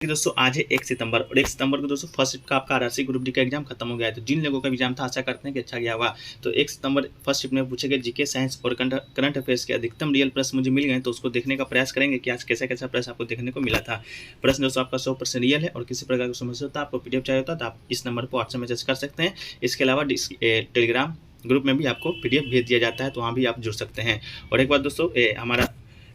कि दोस्तों आज है 1 सितंबर और 1 सितंबर को दोस्तों फर्स्ट शिफ्ट का आपका आरआरसी ग्रुप डी का एग्जाम खत्म हो गया है। तो जिन लोगों का एग्जाम था आशा करते हैं कि अच्छा गया होगा। तो 1 सितंबर फर्स्ट शिफ्ट में पूछे गए जीके साइंस और करंट अफेयर्स के अधिकतम रियल प्रश्न मुझे मिल गए, तो उसको देखने का प्रयास करेंगे कि आज कैसा कैसा प्रश्न आपको देखने को मिला था। प्रश्न दोस्तों आपका 100% रियल है और किसी प्रकार की समस्या होता है, आपको पीडीएफ चाहिए होता है तो आप इस नंबर पर व्हाट्सएप मैसेज कर सकते हैं। इसके अलावा टेलीग्राम ग्रुप में भी आपको पीडीएफ भेज दिया जाता है, तो वहाँ भी आप जुड़ सकते हैं। और एक बात दोस्तों, हमारा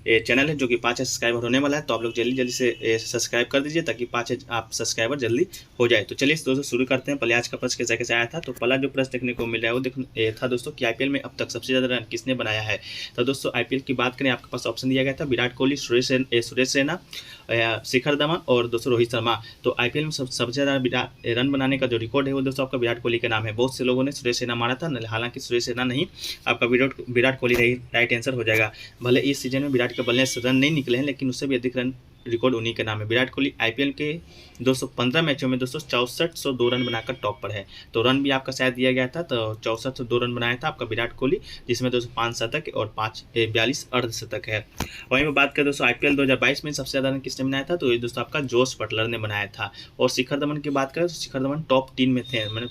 चैनल है जो कि 5 सब्सक्राइबर होने वाला है, तो आप लोग जल्दी जल्दी से सब्सक्राइब कर दीजिए ताकि 5 आप सब्सक्राइबर जल्दी हो जाए। तो चलिए दोस्तों शुरू करते हैं। पहले आज का प्रश्न कैसे कैसे आया था। तो पहला जो प्रश्न देखने को मिल रहा है वो था दोस्तों कि आईपीएल में अब तक सबसे ज़्यादा रन किसने बनाया है। तो दोस्तों आईपीएल की बात करें, आपके पास ऑप्शन दिया गया था विराट कोहली, सुरेश रैना, शिखर धवन और दोस्तों रोहित शर्मा। तो आईपीएल में सबसे ज़्यादा रन बनाने का जो रिकॉर्ड है वो दोस्तों आपका विराट कोहली के नाम है। बहुत से लोगों ने सुरेश रैना माना था, हालांकि सुरेश रैना नहीं, आपका विराट कोहली राइट आंसर हो जाएगा। भले इस सीजन में विराट के बल्ले से रन नहीं निकले हैं, लेकिन उससे भी अधिक रन रिकॉर्ड उन्हीं के नाम है। विराट कोहली आईपीएल के 215 मैचों में दोस्तों 6402 रन बनाकर टॉप पर है। तो रन भी आपका शायद दिया गया था, तो 6402 रन बनाया था आपका विराट कोहली, जिसमें दोस्तों 5 शतक और 42 अर्धशतक है। वहीं पर बात करें दोस्तों आईपीएल 2022 में सबसे ज़्यादा रन किसने बनाया था, तो ये दोस्तों आपका जोस बटलर ने बनाया था। और शिखर धवन की बात करें तो शिखर धवन टॉप 3 में थे, मैंने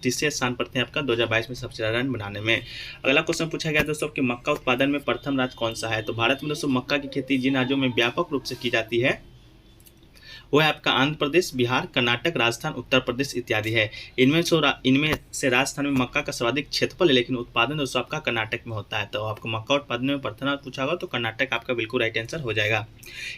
तीसरे स्थान पर थे आपका 2022 में सबसे ज़्यादा रन बनाने में। अगला क्वेश्चन पूछा गया दोस्तों कि मक्का उत्पादन में प्रथम राज्य कौन सा है। तो भारत में दोस्तों मक्का की खेती जिन राज्यों में व्यापक रूप से की जाती है वो है आपका आंध्र प्रदेश, बिहार, कर्नाटक, राजस्थान, उत्तर प्रदेश इत्यादि है। इनमें से राजस्थान में मक्का का सर्वाधिक क्षेत्रफल है, लेकिन उत्पादन दोस्तों आपका कर्नाटक में होता है। तो आपको मक्का उत्पादन में प्रथम पूछा होगा तो कर्नाटक आपका बिल्कुल राइट आंसर हो जाएगा।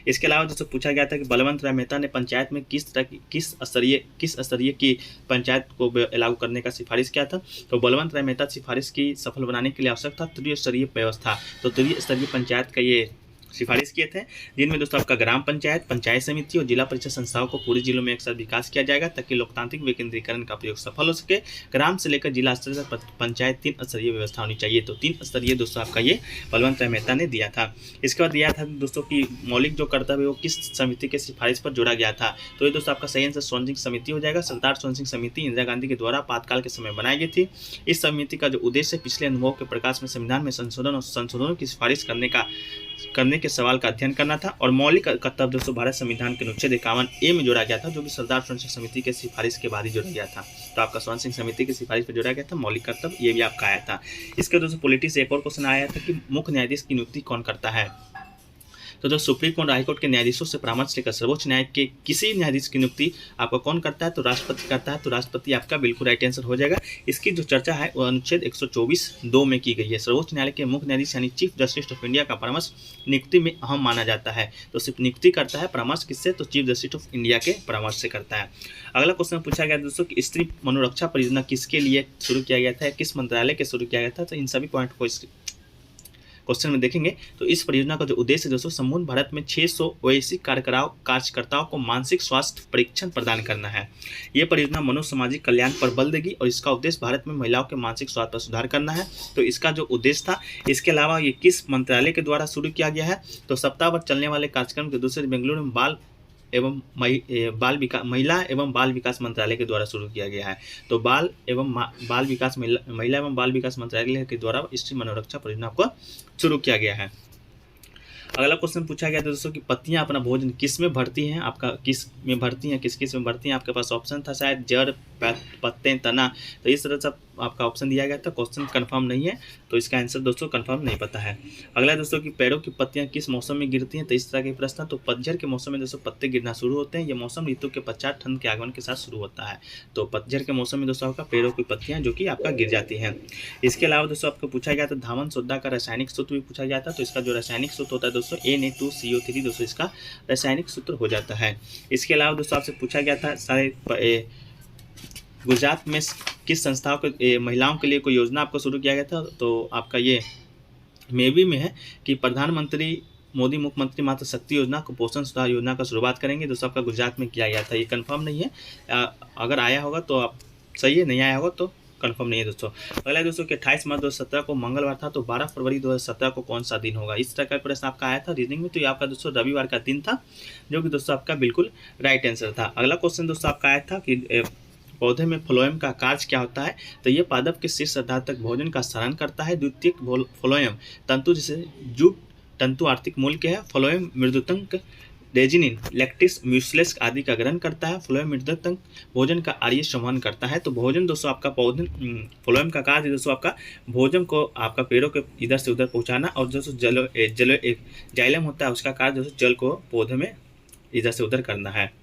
इसके अलावा दोस्तों पूछा गया था कि बलवंत राय मेहता ने पंचायत में किस स्तरीय की पंचायत को लागू करने का सिफारिश किया था। तो बलवंत राय मेहता सिफारिश की सफल बनाने के लिए आवश्यक था त्रिस्तरीय व्यवस्था। तो त्रिस्तरीय पंचायत का ये सिफारिश किए थे, जिनमें दोस्तों आपका ग्राम पंचायत, पंचायत समिति और जिला परिषद संस्थाओं को पूरे जिलों में एक साथ विकास किया जाएगा ताकि लोकतांत्रिक विकेंद्रीकरण का प्रयोग सफल हो सके। ग्राम से लेकर जिला स्तर तक पंचायत 3 स्तरीय व्यवस्था होनी चाहिए। तो 3 स्तरीय दोस्तों आपका ये बलवंत राय मेहता ने दिया था। इसके बाद दिया था दोस्तों की मौलिक जो कर्तव्य वो किस समिति के सिफारिश पर जोड़ा गया था। तो ये दोस्तों आपका सही आंसर सोन सिंह समिति हो जाएगा। सरदार सोन सिंह समिति इंदिरा गांधी के द्वारा आपातकाल के समय बनाई गई थी। इस समिति का जो उद्देश्य पिछले अनुभव के प्रकाश में संविधान में संशोधन और संशोधनों की सिफारिश करने के सवाल का अध्ययन करना था। और मौलिक कर्तव्य दोस्तों भारत संविधान के अनुच्छेद 51A में जोड़ा गया था, जो कि सरदार सोन सिंह समिति के सिफारिश के बाद ही जोड़ा गया था। तो आपका सोन सिंह समिति की सिफारिश पर जोड़ा गया था मौलिक कर्तव्य, ये भी आपका आया था। इसके दोस्तों पॉलिटी से एक और क्वेश्चन आया था कि मुख्य न्यायाधीश की नियुक्ति कौन करता है। तो जो सुप्रीम कोर्ट, हाईकोर्ट के न्यायाधीशों से परामर्श लेकर सर्वोच्च न्यायालय के किसी न्यायाधीश की नियुक्ति आपको कौन करता है, तो राष्ट्रपति करता है। तो राष्ट्रपति आपका बिल्कुल राइट आंसर हो जाएगा। इसकी जो चर्चा है वो अनुच्छेद 124(2) में की गई है। सर्वोच्च न्यायालय के मुख्य न्यायाधीश यानी चीफ जस्टिस ऑफ इंडिया का परामर्श नियुक्ति में अहम माना जाता है। तो सिर्फ नियुक्ति करता है, परामर्श किससे, तो चीफ जस्टिस ऑफ इंडिया के परामर्श से करता है। अगला क्वेश्चन पूछा गया दोस्तों कि स्त्री मनोरक्षा परियोजना किसके लिए शुरू किया गया था, किस मंत्रालय के शुरू किया गया था। तो इन सभी पॉइंट को क्वेश्चन में देखेंगे। तो इस परियोजना का जो उद्देश्य दोस्तों संपूर्ण भारत में 600 ओएसी कार्यकर्ताओं को मानसिक स्वास्थ्य परीक्षण प्रदान करना है। यह परियोजना मनोसामाजिक कल्याण पर बल देगी और इसका उद्देश्य भारत में महिलाओं के मानसिक स्वास्थ्य पर सुधार करना है। तो इसका जो उद्देश्य था, इसके अलावा ये किस मंत्रालय के द्वारा शुरू किया गया है। तो सप्ताह भर चलने वाले कार्यक्रम के दूसरे बेंगलुरु में महिला एवं बाल विकास मंत्रालय के द्वारा शुरू किया गया है। तो महिला एवं बाल विकास मंत्रालय के द्वारा स्त्री मनोरक्षा परियोजना को शुरू किया गया है। अगला क्वेश्चन पूछा गया था दोस्तों कि पत्तियां अपना भोजन किस में भरती हैं, आपका किस में भरती हैं, किस में भरती हैं। आपके पास ऑप्शन था शायद जड़, पत्ते, तना। तो इस तरह से आपका ऑप्शन दिया गया था। क्वेश्चन कंफर्म नहीं है, तो इसका आंसर दोस्तों कंफर्म नहीं पता है। अगला दोस्तों कि पेड़ों की पत्तियां किस मौसम में गिरती हैं। तो इस तरह के प्रश्न, तो पतझड़ के मौसम में दोस्तों पत्ते गिरना शुरू होते हैं। ये मौसम ऋतु के पश्चात ठंड के आगमन के साथ शुरू होता है। तो पतझड़ के मौसम में दोस्तों आपका पेड़ों की पत्तियां जो कि आपका गिर जाती हैं। इसके अलावा दोस्तों आपको पूछा गया था धावन सोडा का रासायनिक सूत्र भी पूछा गया था। तो इसका जो रासायनिक सूत्र होता है दोस्तों Na2CO3 दोस्तों इसका रासायनिक सूत्र हो जाता है। इसके अलावा दोस्तों आपसे पूछा गया था सारे गुजरात में किस संस्थाओं को महिलाओं के लिए कोई योजना आपको शुरू किया गया था। तो आपका ये मेवी में है कि प्रधानमंत्री मोदी मुख्यमंत्री मातृ शक्ति योजना को पोषण सुधार योजना का शुरुआत करेंगे। दोस्तों आपका गुजरात में किया गया था। ये कंफर्म नहीं है, अगर आया होगा तो आप सही है, नहीं आया होगा तो कंफर्म नहीं है दोस्तों। अगला दोस्तों कि 28 मार्च 2017 को मंगलवार था, तो 12 फरवरी 2017 को कौन सा दिन होगा। इस तरह का प्रश्न आपका आया था रीजनिंग में। तो ये आपका दोस्तों रविवार का दिन था, जो कि दोस्तों आपका बिल्कुल राइट आंसर था। अगला क्वेश्चन दोस्तों आपका आया था कि पौधे में फ्लोएम का कार्य क्या होता है। तो ये पादप के शीर्ष आधार तक भोजन का स्थान करता है। द्वितीयक फ्लोएम तंतु, जिसे जूट तंतु आर्थिक मूल के है। फ्लोएम मृदुतंक रेजिनिन, लैक्टिस, म्यूसिलेस आदि का ग्रहण करता है। फ्लोएम मृतक तंग भोजन का आर्य संवहन करता है। तो भोजन दोस्तों आपका पौधन फ्लोएम का कार्य दोस्तों आपका भोजन को आपका पेड़ों के इधर से उधर पहुंचाना, और दोस्तों जल एक जाइलम होता है उसका कार्य दोस्तों जल को पौधे में इधर से उधर करना है।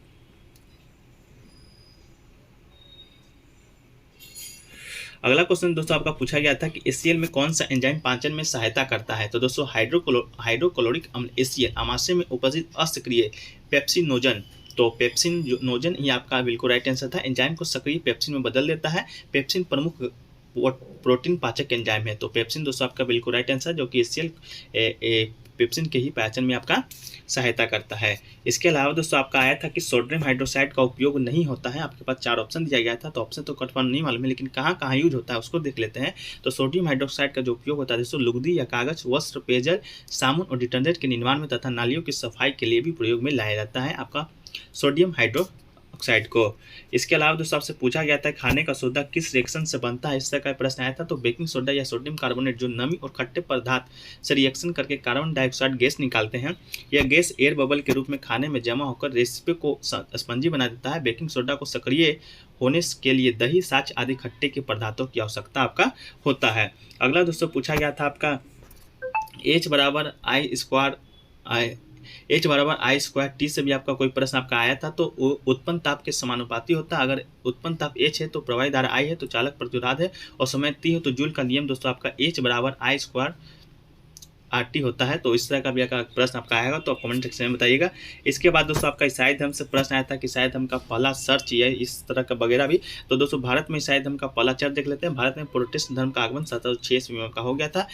अगला क्वेश्चन दोस्तों आपका पूछा गया था कि एसीएल में कौन सा एंजाइम पाचन में सहायता करता है। तो दोस्तों हाइड्रोक्लोरिक अम्ल एसीएल अमाशय में उपस्थित असक्रिय पेप्सिनोजन, तो पेप्सिनोजन ही आपका बिल्कुल राइट आंसर था। एंजाइम को सक्रिय पेप्सिन में बदल देता है। पेप्सिन प्रमुख प्रोटीन पाचक एंजाइम है। तो पेप्सिन दोस्तों आपका बिल्कुल राइट आंसर, जो कि एसीएल पेप्सिन के ही पाचन में आपका सहायता करता है। इसके अलावा दोस्तों आपका आया था कि सोडियम हाइड्रोक्साइड का उपयोग नहीं होता है। आपके पास 4 ऑप्शन दिया गया था, तो ऑप्शन तो कन्फर्म नहीं मालूम है, लेकिन कहाँ कहाँ यूज होता है उसको देख लेते हैं। तो सोडियम हाइड्रोक्साइड का जो उपयोग होता है दोस्तों लुगदी या कागज, वस्त्र, पेयजल, साबुन और डिटर्जेंट के निर्माण में तथा नालियों की सफाई के लिए भी प्रयोग में लाया जाता है आपका सोडियम हाइड्रोक्साइड को। इसके अलावा दोस्तों आपसे पूछा गया था खाने का सोडा किस रिएक्शन से बनता है, इस तरह का प्रश्न आया था। तो बेकिंग सोडा या सोडियम कार्बोनेट जो नमी और खट्टे पदार्थ से रिएक्शन करके कार्बन डाइऑक्साइड गैस निकालते हैं, यह गैस एयर बबल के रूप में खाने में जमा होकर रेसिपी को स्पंजी बना देता है। बेकिंग सोडा को सक्रिय होने के लिए दही, साच आदि खट्टे के पदार्थों की आवश्यकता आपका होता है। अगला दोस्तों पूछा गया था आपका H=I²T से भी आपका कोई प्रश्न आपका आया था। तो उत्पन्न ताप के समानुपाती होता है। अगर उत्पन्न ताप H है तो प्रवाही धारा I है, तो चालक प्रतिरोध है, और समय T है तो जूल का नियम दोस्तों आपका H=I²RT होता है। तो इस तरह का भी आपका प्रश्न आपका आएगा, तो आप कमेंट सेक्शन में बताइएगा। इसके बाद दोस्तों आपका ईसाई धर्म से प्रश्न आया था कि ईसाई धर्म का पहला चर्च है, इस तरह का वगैरह भी। तो दोस्तों भारत में ईसाई धर्म का पहला चर्च देख लेते हैं। भारत में प्रोटेस्टेंट धर्म का आगमन 1706 ईस्वी में का हो गया था।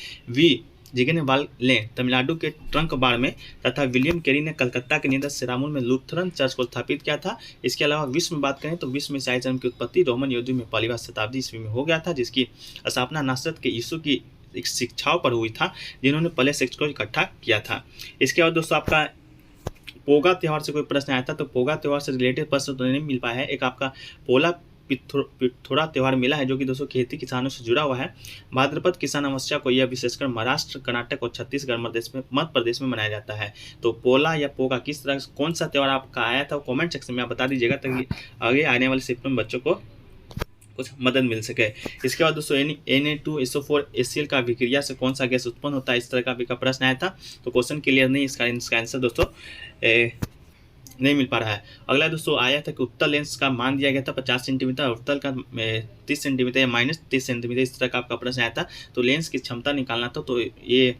जिगनेवाल ने तमिलनाडु के ट्रंकबाड़ में तथा विलियम कैरी ने कलकत्ता के नियर सेरामुल में लूथरन चर्च को स्थापित किया था। इसके अलावा विश्व में बात करें तो विश्व में ईसाई धर्म की उत्पत्ति रोमन यहूदियों में 5वीं शताब्दी ईस्वी में हो गया था, जिसकी स्थापना नासरत के यीशु की शिक्षाओं पर हुई था, जिन्होंने पहले सेक्ट को इकट्ठा किया था। इसके बाद दोस्तों आपका पोगा त्यौहार से कोई प्रश्न आया था। तो पोगा त्यौहार से रिलेटेड प्रश्न तो नहीं मिल पाया है। एक आपका पोला पिथोरा त्यौहार मिला है, जो कि दोस्तों खेती किसानों से जुड़ा हुआ है। भाद्रपद किसान अमावस्या को यह विशेषकर महाराष्ट्र, कर्नाटक और छत्तीसगढ़ मध्य प्रदेश में मनाया जाता है। तो पोला या पोगा किस तरह कौन सा त्यौहार आपका आया था, कमेंट सेक्शन में आप बता दीजिएगा, ताकि आगे आने वाले शिफ्ट में बच्चों को कुछ मदद मिल सके। इसके बाद दोस्तों Na2SO4 HCl का विक्रिया से कौन सा गैस उत्पन्न होता है, इस तरह का भी का प्रश्न आया था। तो क्वेश्चन क्लियर नहीं, इसका आंसर दोस्तों नहीं मिल पा रहा है। अगला दोस्तों आया था कि उत्तल लेंस का मान दिया गया था 50 सेंटीमीटर, उत्तल का 30 सेंटीमीटर या -30 सेंटीमीटर, इस तरह का आपका प्रश्न आया था। तो लेंस की क्षमता निकालना था, तो ये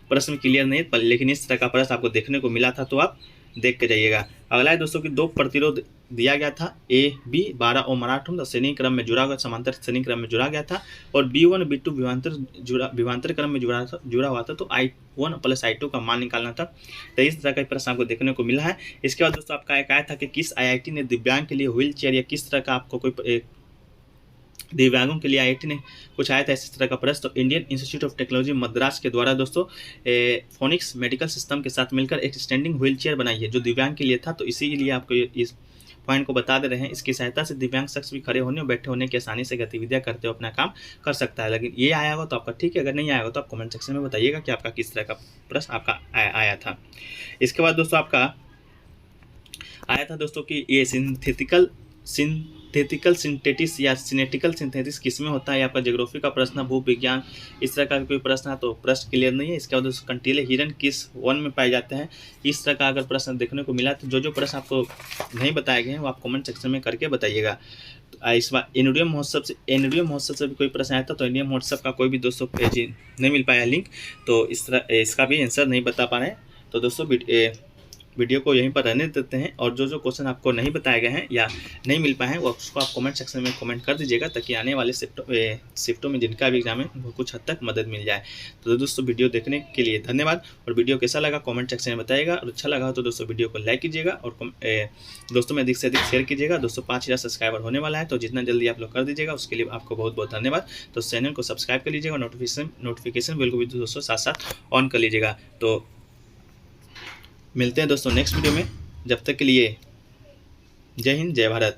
प्रश्न क्लियर नहीं, लेकिन इस तरह का प्रश्न आपको देखने को मिला था, तो आप देख के जाइएगा। अगला है दोस्तों कि 2 प्रतिरोध दिया गया था, A-B 12 ओम 8 ओम श्रेणी क्रम में जुड़ा हुआ, समांतर श्रेणी क्रम में जुड़ा गया था, और B1 B2 विभवांतर क्रम में जुड़ा हुआ था। तो I1 + I2 का मान निकालना था। तो इस तरह का प्रश्न आपको देखने को मिला है। इसके बाद दोस्तों आपका एक आया था कि किस IIT ने दिव्यांग के लिए व्हील चेयर या किस तरह का आपको कोई दिव्यांगों के लिए IIT ने कुछ आया था इस तरह का प्रश्न। तो Indian institute of technology Madras के द्वारा दोस्तों फोनिक्स मेडिकल सिस्टम के साथ मिलकर एक स्टैंडिंग व्हील चेयर बनाई है, जो दिव्यांग के लिए था। तो इसीलिए आपको इस पॉइंट को बता दे रहे हैं। इसकी सहायता से दिव्यांग शख्स भी खड़े होने और बैठे होने की आसानी से गतिविधियां करते हुए अपना काम कर सकता है। लेकिन ये आया होगा तो आपका ठीक है, अगर नहीं आया होगा तो आप कमेंट सेक्शन में बताइएगा कि आपका किस तरह का प्रश्न आपका आया था। इसके बाद दोस्तों आपका आया था दोस्तों कि ये सिंथेटिकल सिंथेटिस या सिनेटिकल सिंथेटिस किसमें होता है। आपका ज्योग्राफी का प्रश्न, भू विज्ञान, इस तरह का कोई प्रश्न है तो प्रश्न क्लियर नहीं है। इसके बाद कंटीले हिरन किस वन में पाए जाते हैं, इस तरह का अगर प्रश्न देखने को मिला तो जो प्रश्न आपको नहीं बताए गए हैं वो आप कमेंट सेक्शन में करके बताइएगा। तो इस बार एनुरियम महोत्सव से भी कोई प्रश्न आया था। तो एनुरियम महोत्सव का कोई भी दोस्तों पेज नहीं मिल पाया लिंक, तो इस तरह इसका भी आंसर नहीं बता पा रहे हैं। तो दोस्तों वीडियो को यहीं पर रहने देते हैं, और जो क्वेश्चन आपको नहीं बताए गए हैं या नहीं मिल पाए हैं वो उसको आप कमेंट सेक्शन में कमेंट कर दीजिएगा, ताकि आने वाले शिफ्टों में जिनका भी एग्जाम है वो कुछ हद तक मदद मिल जाए। तो दोस्तों वीडियो देखने के लिए धन्यवाद, और वीडियो कैसा लगा कमेंट सेक्शन में बताइएगा, और अच्छा लगा तो दोस्तों वीडियो को लाइक कीजिएगा और दोस्तों में अधिक से अधिक शेयर कीजिएगा। दोस्तों 5000 सब्सक्राइबर होने वाला है, तो जितना जल्दी आप लोग कर दीजिएगा उसके लिए आपको बहुत बहुत धन्यवाद। तो चैनल को सब्सक्राइब कर लीजिएगा, नोटिफिकेशन बिल को भी दोस्तों साथ साथ ऑन कर लीजिएगा। तो मिलते हैं दोस्तों नेक्स्ट वीडियो में, जब तक के लिए जय हिंद जय भारत।